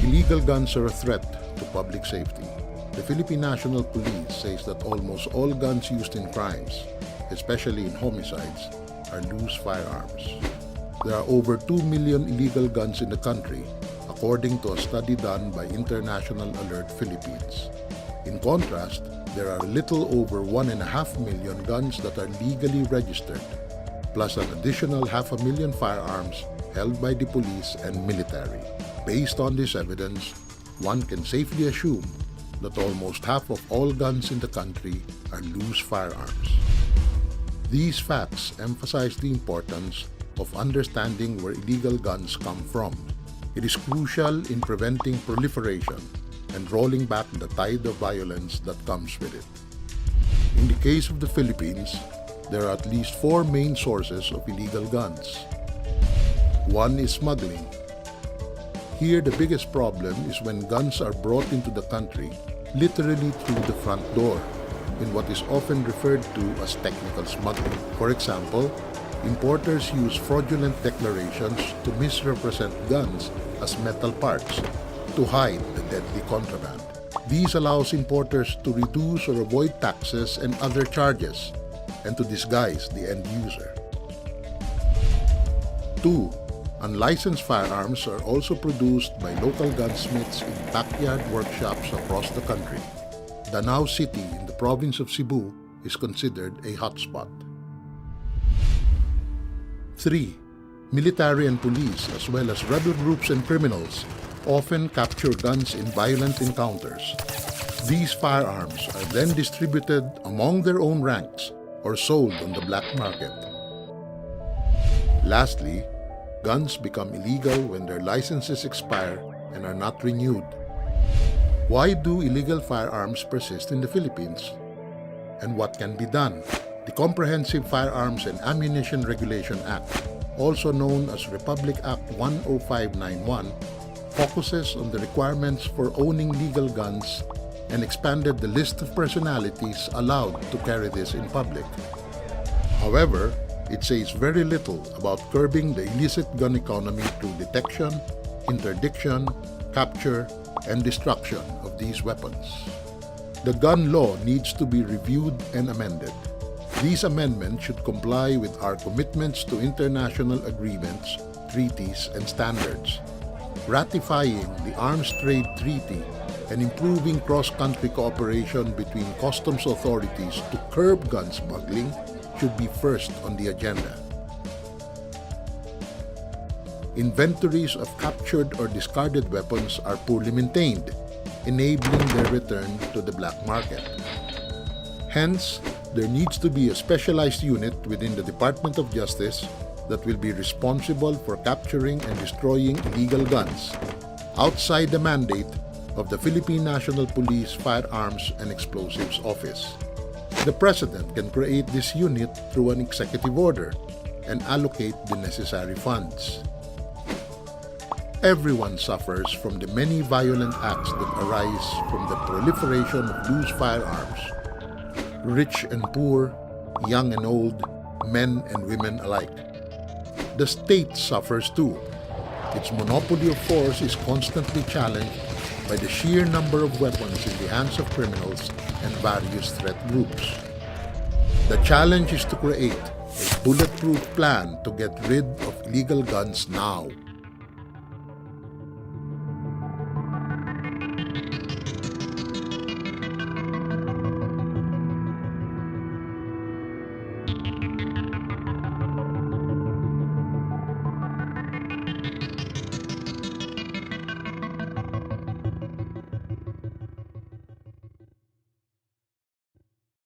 Illegal guns are a threat to public safety. The Philippine National Police says that almost all guns used in crimes, especially in homicides, are loose firearms. There are over 2 million illegal guns in the country, according to a study done by International Alert Philippines. In contrast, there are a little over 1.5 million guns that are legally registered, plus an additional 500,000 firearms held by the police and military. Based on this evidence, one can safely assume that almost half of all guns in the country are loose firearms. These facts emphasize the importance of understanding where illegal guns come from. It is crucial in preventing proliferation and rolling back the tide of violence that comes with it. In the case of the Philippines, there are at least 4 main sources of illegal guns. One is smuggling. Here, the biggest problem is when guns are brought into the country literally through the front door, in what is often referred to as technical smuggling. For example, importers use fraudulent declarations to misrepresent guns as metal parts to hide the deadly contraband. These allows importers to reduce or avoid taxes and other charges, and to disguise the end user. 2. Unlicensed firearms are also produced by local gunsmiths in backyard workshops across the country. Danao City in the province of Cebu is considered a hotspot. 3. Military and police, as well as rebel groups and criminals, often capture guns in violent encounters. These firearms are then distributed among their own ranks or sold on the black market. Lastly, guns become illegal when their licenses expire and are not renewed. Why do illegal firearms persist in the Philippines? And what can be done? The Comprehensive Firearms and Ammunition Regulation Act, also known as Republic Act 10591, focuses on the requirements for owning legal guns and expanded the list of personalities allowed to carry this in public. However, it says very little about curbing the illicit gun economy through detection, interdiction, capture, and destruction of these weapons. The gun law needs to be reviewed and amended. These amendments should comply with our commitments to international agreements, treaties, and standards. Ratifying the Arms Trade Treaty and improving cross-country cooperation between customs authorities to curb gun smuggling should be first on the agenda. Inventories of captured or discarded weapons are poorly maintained, enabling their return to the black market. Hence, there needs to be a specialized unit within the Department of Justice that will be responsible for capturing and destroying illegal guns, outside the mandate of the Philippine National Police Firearms and Explosives Office. The President can create this unit through an executive order and allocate the necessary funds. Everyone suffers from the many violent acts that arise from the proliferation of loose firearms. Rich and poor, young and old, men and women alike. The state suffers too. Its monopoly of force is constantly challenged by the sheer number of weapons in the hands of criminals and various threat groups. The challenge is to create a bulletproof plan to get rid of illegal guns now.